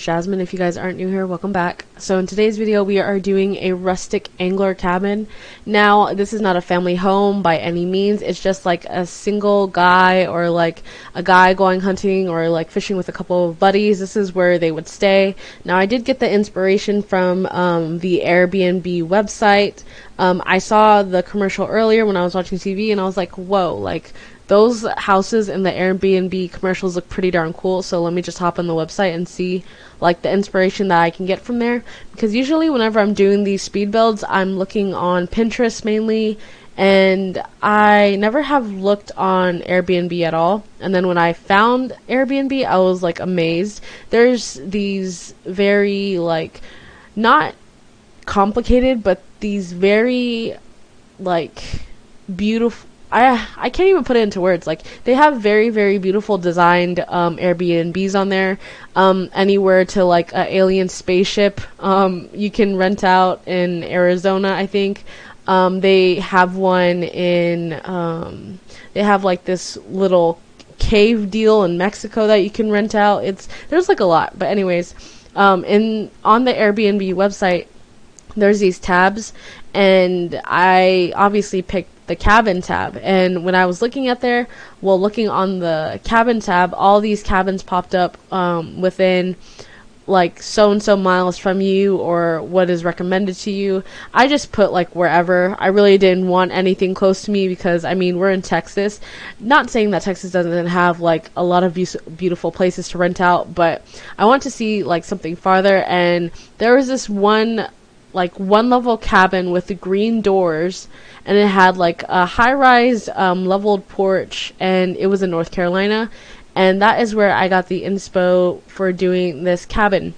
Jasmine. If you guys aren't new here, welcome back. So in today's video we are doing a rustic angler cabin. Now this is not a family home by any means. It's just like a single guy or like a guy going hunting or like fishing with a couple of buddies. This is where they would stay. Now I did get the inspiration from the Airbnb website. I saw the commercial earlier when I was watching TV and I was like, whoa, like those houses in the Airbnb commercials look pretty darn cool, so let me just hop on the website and see like the inspiration that I can get from there. Because usually whenever I'm doing these speed builds, I'm looking on Pinterest mainly, and I never have looked on Airbnb at all. And then when I found Airbnb, I was like amazed. There's these very like, not complicated, but these very like beautiful, I can't even put it into words. Like they have very, very beautiful designed Airbnbs on there. Anywhere to like an alien spaceship you can rent out in Arizona, I think. They have one in they have like this little cave deal in Mexico that you can rent out. There's like a lot, but anyways, on the Airbnb website there's these tabs, and I obviously picked the cabin tab. And when I was looking on the cabin tab, all these cabins popped up within like so and so miles from you, or what is recommended to you. I just put like wherever. I really didn't want anything close to me because I mean we're in Texas. Not saying that Texas doesn't have like a lot of beautiful places to rent out, but I want to see like something farther. And there was this one level cabin with the green doors, and it had like a high-rise leveled porch, and it was in North Carolina, and that is where I got the inspo for doing this cabin.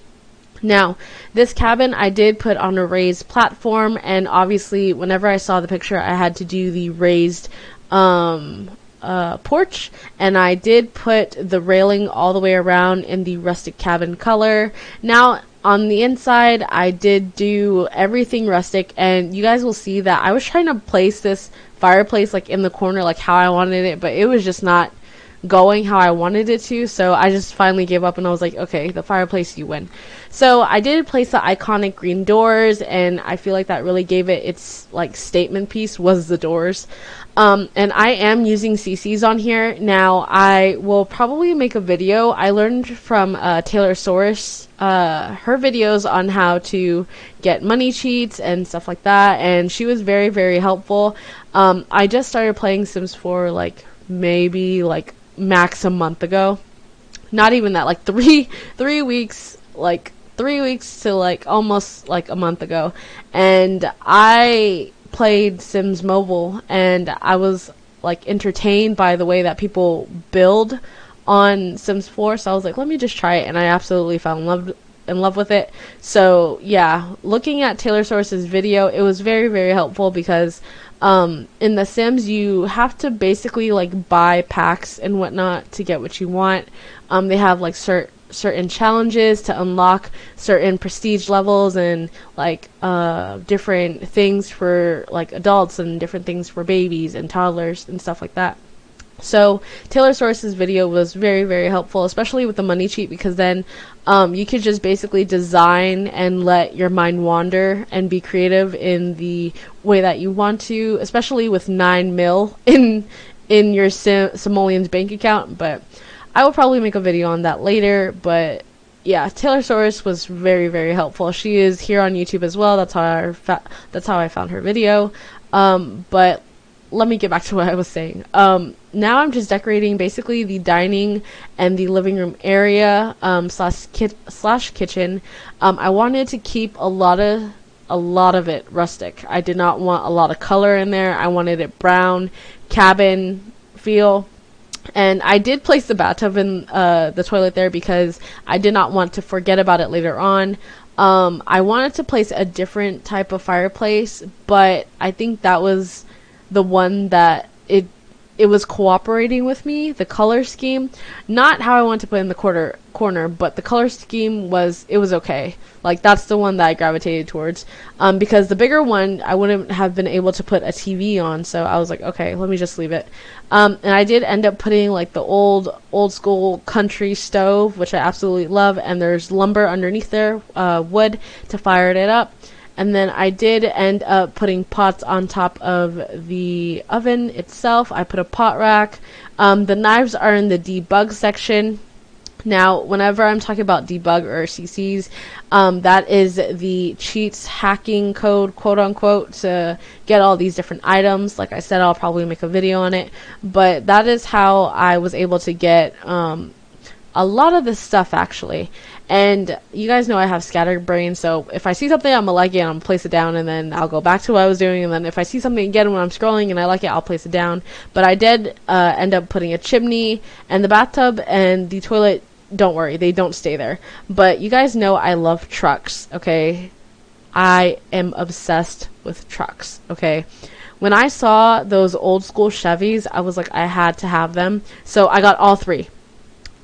Now this cabin I did put on a raised platform, and obviously whenever I saw the picture I had to do the raised porch, and I did put the railing all the way around in the rustic cabin color. Now on the inside I did do everything rustic, and you guys will see that I was trying to place this fireplace like in the corner like how I wanted it, but it was just not going how I wanted it to, so I just finally gave up and I was like, okay, the fireplace, you win. So I did place the iconic green doors, and I feel like that really gave it its like statement piece was the doors. And I am using CCs on here. Now I will probably make a video. I learned from Taylor Source her videos on how to get money cheats and stuff like that, and she was very, very helpful. I just started playing Sims 4 like maybe like max a month ago. Not even that, like three weeks, like 3 weeks to like almost like a month ago. And I played Sims Mobile, and I was like entertained by the way that people build on Sims 4, so I was like, let me just try it, and I absolutely fell in love with it. So yeah, looking at Taylor Source's video, it was very, very helpful because in The Sims you have to basically like buy packs and whatnot to get what you want. They have like certain challenges to unlock certain prestige levels, and like different things for like adults and different things for babies and toddlers and stuff like that. So Taylor Source's video was very, very helpful, especially with the money cheat, because then you could just basically design and let your mind wander and be creative in the way that you want to, especially with 9 mil in your simoleon's bank account. But I will probably make a video on that later. But yeah, Taylor Source was very, very helpful. She is here on YouTube as well. That's how I found her video. But let me get back to what I was saying. Now I'm just decorating basically the dining and the living room area slash kitchen. I wanted to keep a lot of it rustic. I did not want a lot of color in there. I wanted it brown, cabin feel. And I did place the bathtub in the toilet there because I did not want to forget about it later on. I wanted to place a different type of fireplace, but I think that was the one that it was cooperating with me. The color scheme, not how I want to put in the corner, but the color scheme was okay. Like that's the one that I gravitated towards. Because the bigger one I wouldn't have been able to put a TV on, so I was like, okay, let me just leave it. And I did end up putting like the old school country stove, which I absolutely love, and there's lumber underneath there, wood to fire it up. And then I did end up putting pots on top of the oven itself. I put a pot rack. The knives are in the debug section. Now, whenever I'm talking about debug or CCs, that is the cheats hacking code, quote unquote, to get all these different items. Like I said, I'll probably make a video on it. But that is how I was able to get a lot of this stuff, actually. And you guys know I have scatterbrain, so if I see something I'm gonna like it, I'm gonna place it down, and then I'll go back to what I was doing, and then if I see something again when I'm scrolling and I like it, I'll place it down. But I did end up putting a chimney, and the bathtub and the toilet, don't worry, they don't stay there. But you guys know I love trucks, okay? I am obsessed with trucks, okay? When I saw those old school Chevys, I was like, I had to have them. So I got all three.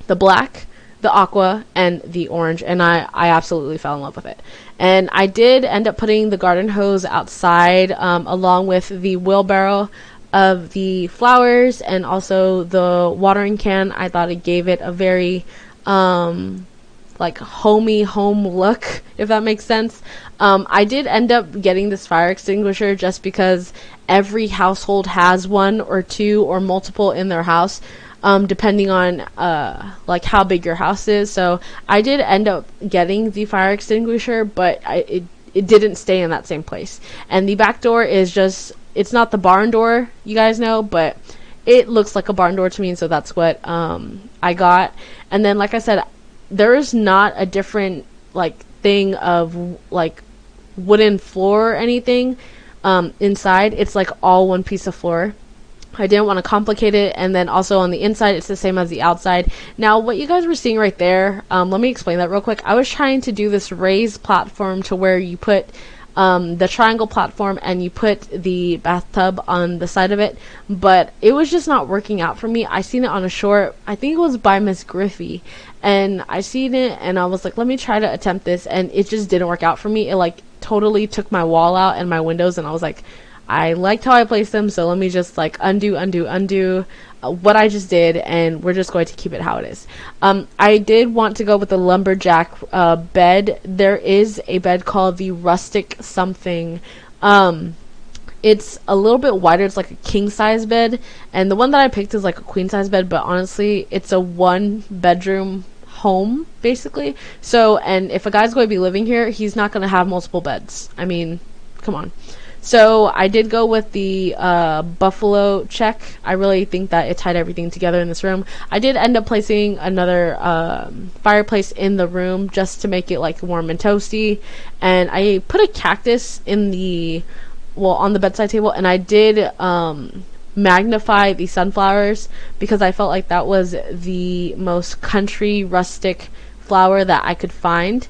The black, the aqua, and the orange, and I absolutely fell in love with it. And I did end up putting the garden hose outside, along with the wheelbarrow of the flowers and also the watering can. I thought it gave it a very like homey home look, if that makes sense. I did end up getting this fire extinguisher just because every household has one or two or multiple in their house, depending on like how big your house is. So I did end up getting the fire extinguisher, but it didn't stay in that same place. And the back door is just, it's not the barn door, you guys know, but it looks like a barn door to me, so that's what I got. And then, like I said, there is not a different like thing of like wooden floor or anything inside. It's like all one piece of floor. I didn't want to complicate it. And then also on the inside, it's the same as the outside. Now, what you guys were seeing right there, let me explain that real quick. I was trying to do this raised platform to where you put the triangle platform and you put the bathtub on the side of it, but it was just not working out for me. I seen it on a short, I think it was by Miss Griffey, and I seen it and I was like, let me try to attempt this, and it just didn't work out for me. It like totally took my wall out and my windows, and I was like, I liked how I placed them, so let me just like undo what I just did, and we're just going to keep it how it is. I did want to go with the lumberjack bed. There is a bed called the rustic something. It's a little bit wider. It's like a king size bed, and the one that I picked is like a queen size bed, but honestly it's a 1-bedroom home basically. So, and if a guy's going to be living here, he's not going to have multiple beds. I mean, come on. So I did go with the buffalo check. I really think that it tied everything together in this room. I did end up placing another fireplace in the room just to make it like warm and toasty. And I put a cactus in the, well, on the bedside table, and I did magnify the sunflowers because I felt like that was the most country rustic flower that I could find.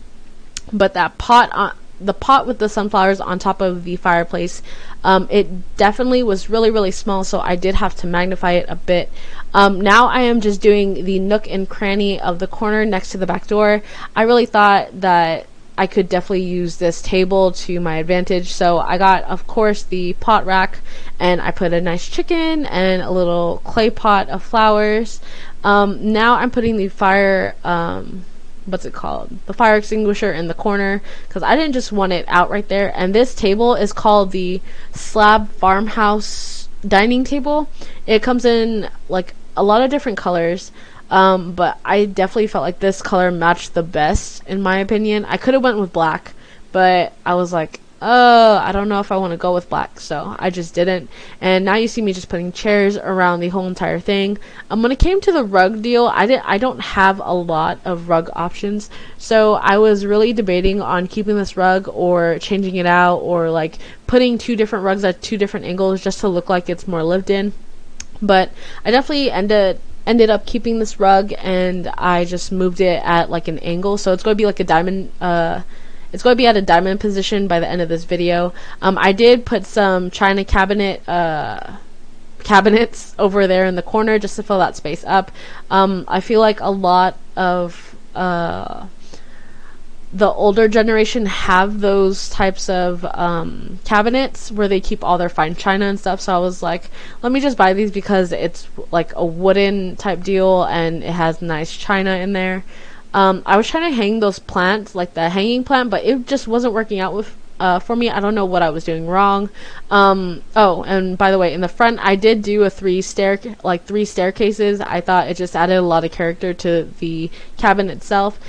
But that pot the pot with the sunflowers on top of the fireplace, it definitely was really, really small, so I did have to magnify it a bit. Now I am just doing the nook and cranny of the corner next to the back door. I really thought that I could definitely use this table to my advantage, so I got, of course, the pot rack, and I put a nice chicken and a little clay pot of flowers. Now I'm putting the fire what's it called, the fire extinguisher in the corner, because I didn't just want it out right there. And this table is called the slab farmhouse dining table. It comes in like a lot of different colors, but I definitely felt like this color matched the best in my opinion. I could have went with black, but I was like, I don't know if I want to go with black, so I just didn't. And now you see me just putting chairs around the whole entire thing. When it came to the rug deal, I don't have a lot of rug options, so I was really debating on keeping this rug or changing it out, or like putting 2 different rugs at 2 different angles just to look like it's more lived in. But I definitely ended up keeping this rug, and I just moved it at like an angle, so it's going to be like a diamond. It's going to be at a diamond position by the end of this video. I did put some china cabinet cabinets over there in the corner just to fill that space up. I feel like a lot of the older generation have those types of cabinets where they keep all their fine china and stuff. So I was like, let me just buy these because it's like a wooden type deal and it has nice china in there. I was trying to hang those plants, like the hanging plant, but it just wasn't working out with for me. I don't know what I was doing wrong. Oh, and by the way, in the front, I did do three staircases. I thought it just added a lot of character to the cabin itself.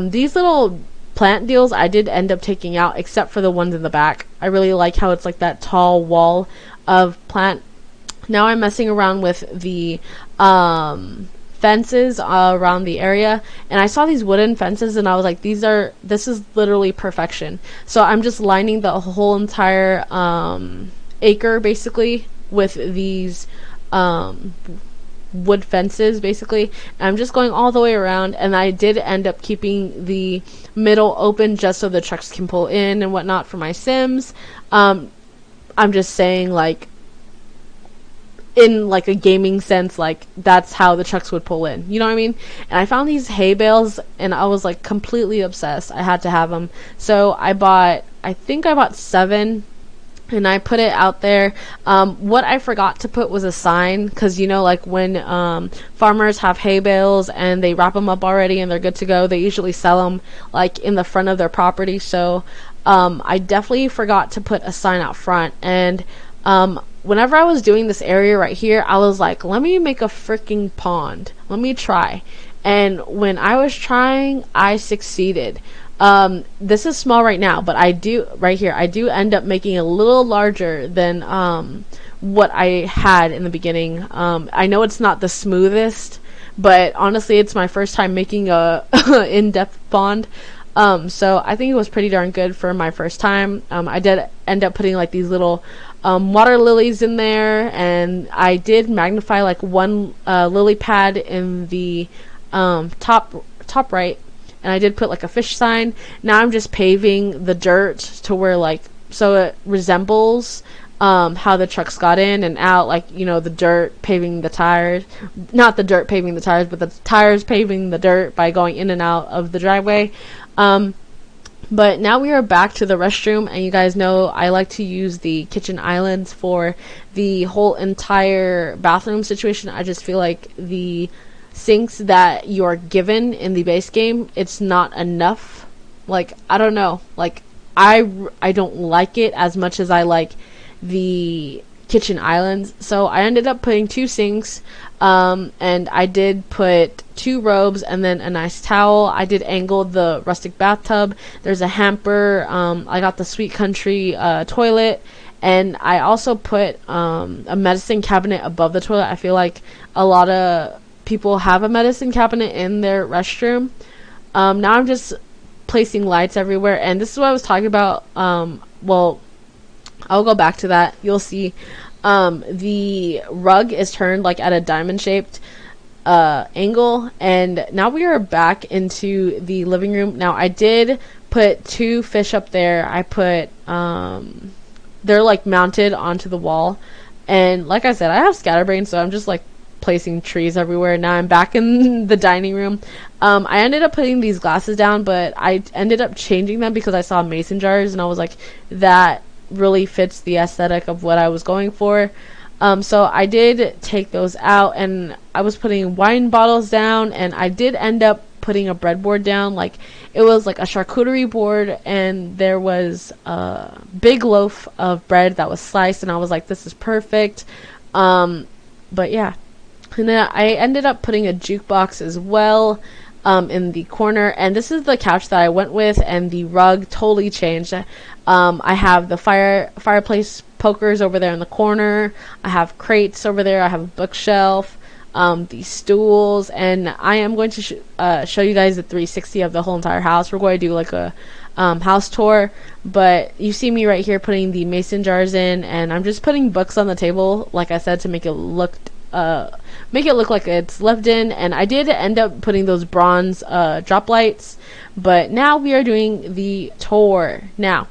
These little plant deals I did end up taking out, except for the ones in the back. I really like how it's like that tall wall of plant. Now I'm messing around with the fences around the area, and I saw these wooden fences and I was like, this is literally perfection. So I'm just lining the whole entire acre basically with these wood fences basically, and I'm just going all the way around, and I did end up keeping the middle open just so the trucks can pull in and whatnot for my Sims. I'm just saying, like, in like a gaming sense, like that's how the trucks would pull in, you know what I mean? And I found these hay bales and I was like completely obsessed. I had to have them, so I think I bought 7 and I put it out there. What I forgot to put was a sign, because you know, like when farmers have hay bales and they wrap them up already and they're good to go, they usually sell them like in the front of their property. So I definitely forgot to put a sign out front, and whenever I was doing this area right here, I was like, let me make a freaking pond. Let me try. And when I was trying, I succeeded. This is small right now, but I do end up making it a little larger than what I had in the beginning. I know it's not the smoothest, but honestly, it's my first time making a in-depth pond. So I think it was pretty darn good for my first time. I did end up putting like these little water lilies in there, and I did magnify like one lily pad in the top right, and I did put like a fish sign. Now I'm just paving the dirt to where like, so it resembles how the trucks got in and out, like, you know, the dirt paving the tires, not the dirt paving the tires, but the tires paving the dirt by going in and out of the driveway. But now we are back to the restroom, and you guys know I like to use the kitchen islands for the whole entire bathroom situation. I just feel like the sinks that you're given in the base game, it's not enough. Like, I don't know, like I don't like it as much as I like the kitchen islands. So I ended up putting 2 sinks, and I did put 2 robes and then a nice towel. I did angle the rustic bathtub. There's a hamper. I got the Sweet Country toilet, and I also put a medicine cabinet above the toilet. I feel like a lot of people have a medicine cabinet in their restroom. Now I'm just placing lights everywhere, and this is what I was talking about. Well, I'll go back to that. You'll see the rug is turned like at a diamond shaped angle, and now we are back into the living room. Now I did put 2 fish up there. I put they're like mounted onto the wall, and like I said, I have scatterbrain, so I'm just like placing trees everywhere. Now I'm back in the dining room. I ended up putting these glasses down, but I ended up changing them because I saw mason jars and I was like, that really fits the aesthetic of what I was going for. So I did take those out, and I was putting wine bottles down, and I did end up putting a breadboard down. Like, it was like a charcuterie board, and there was a big loaf of bread that was sliced, and I was like, this is perfect. But yeah, and then I ended up putting a jukebox as well in the corner, and this is the couch that I went with, and the rug totally changed. I have the fireplace pokers over there in the corner. I have crates over there. I have a bookshelf, these stools, and I am going to show you guys the 360 of the whole entire house. We're going to do like a house tour, but you see me right here putting the mason jars in, and I'm just putting books on the table, like I said, to make it look like it's lived in. And I did end up putting those bronze drop lights, but now we are doing the tour. Now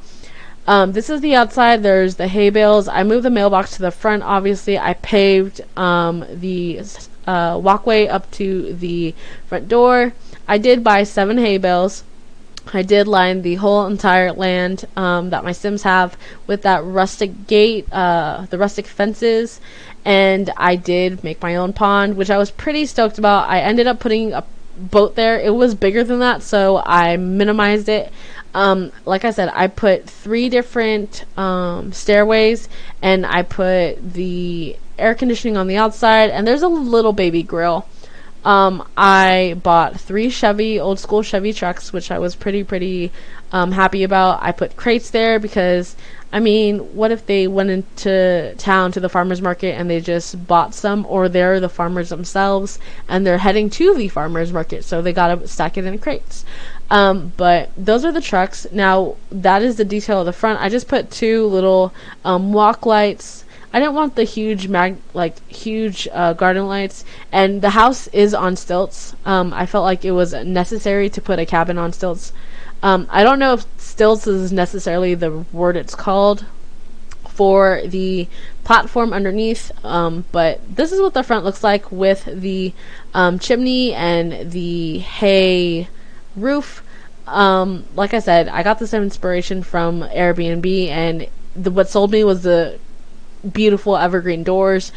This is the outside. There's the hay bales. I moved the mailbox to the front. Obviously, I paved the walkway up to the front door. I did buy 7 hay bales. I did line the whole entire land that my Sims have with that rustic gate, the rustic fences, and I did make my own pond, which I was pretty stoked about. I ended up putting a boat there. It was bigger than that, so I minimized it. Like I said, I put 3 different stairways, and I put the air conditioning on the outside, and there's a little baby grill. I bought 3 old school Chevy trucks, which I was pretty happy about. I put crates there because, I mean, what if they went into town to the farmer's market and they just bought some, or they're the farmers themselves and they're heading to the farmer's market, so they gotta stack it in crates. But those are the trucks. Now, that is the detail of the front. I just put 2 little walk lights. I didn't want the huge garden lights, and the house is on stilts. I felt like it was necessary to put a cabin on stilts. I don't know if stilts is necessarily the word it's called for the platform underneath, but this is what the front looks like with the chimney and the hay roof. Like I said, I got this inspiration from Airbnb, and what sold me was the beautiful evergreen doors.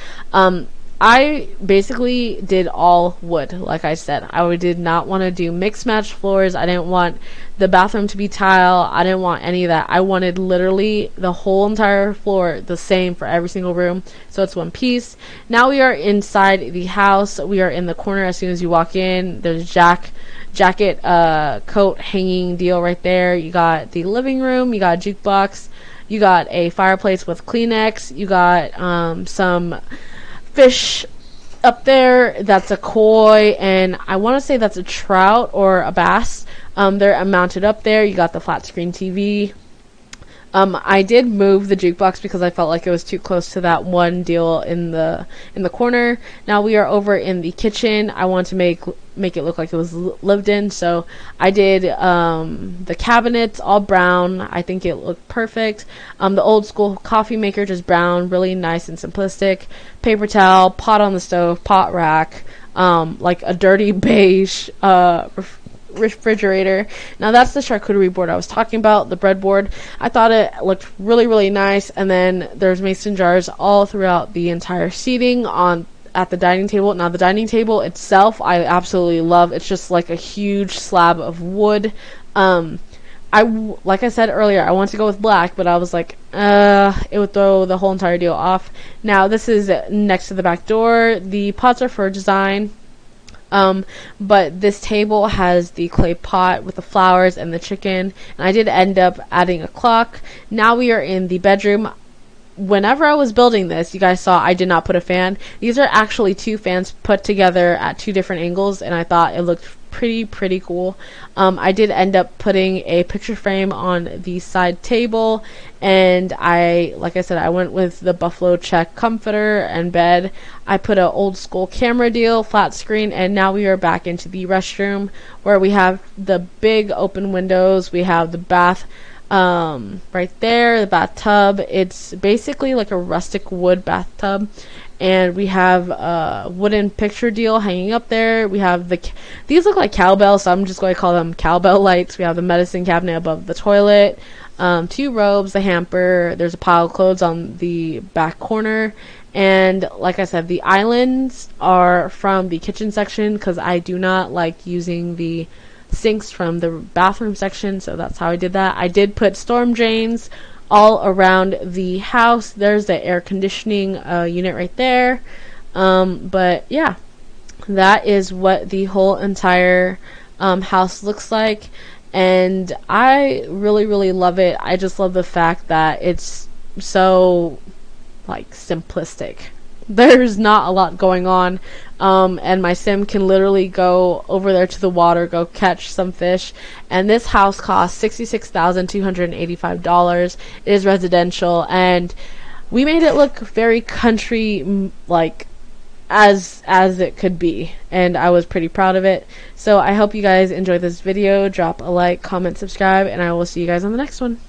I basically did all wood. Like I said, I did not want to do mixed match floors. I didn't want the bathroom to be tile. I didn't want any of that. I wanted literally the whole entire floor the same for every single room, so it's one piece. Now we are inside the house. We are in the corner. As soon as you walk in, there's jacket coat hanging deal right there. You got the living room, you got a jukebox, you got a fireplace with Kleenex, you got some fish up there. That's a koi, and I want to say that's a trout or a bass. They're mounted up there. You got the flat screen TV. I did move the jukebox because I felt like it was too close to that one deal in the corner. Now we are over in the kitchen. I want to make it look like it was lived in, so I did the cabinets all brown. I think it looked perfect. The old school coffee maker, just brown, really nice and simplistic. Paper towel, pot on the stove, pot rack, like a dirty beige refrigerator. Now that's the charcuterie board I was talking about, the breadboard. I thought it looked really nice, and then there's mason jars all throughout the entire seating at the dining table. Now the dining table itself I absolutely love. It's just like a huge slab of wood. Like I said earlier, I wanted to go with black, but I was like, it would throw the whole entire deal off. Now this is next to the back door. The pots are for design. But this table has the clay pot with the flowers and the chicken, and I did end up adding a clock. Now we are in the bedroom. Whenever I was building this, you guys saw I did not put a fan. These are actually 2 fans put together at 2 different angles, and I thought it looked pretty cool. I did end up putting a picture frame on the side table, and like I said, I went with the buffalo check comforter and bed. I put an old school camera deal, flat screen, and now we are back into the restroom where we have the big open windows. We have the bath right there, the bathtub. It's basically like a rustic wood bathtub, and we have a wooden picture deal hanging up there. We have these look like cowbell, so I'm just going to call them cowbell lights. We have the medicine cabinet above the toilet, 2 robes, the hamper. There's a pile of clothes on the back corner, and like I said, the islands are from the kitchen section because I do not like using the sinks from the bathroom section, so that's how I did that. I did put storm drains all around the house. There's the air conditioning unit right there. But yeah, that is what the whole entire house looks like, and I really love it. I just love the fact that it's so like simplistic. There's not a lot going on, and my sim can literally go over there to the water, go catch some fish, and this house costs $66,285. It is residential, and we made it look very country, like as it could be, and I was pretty proud of it. So I hope you guys enjoyed this video. Drop a like, comment, subscribe, and I will see you guys on the next one.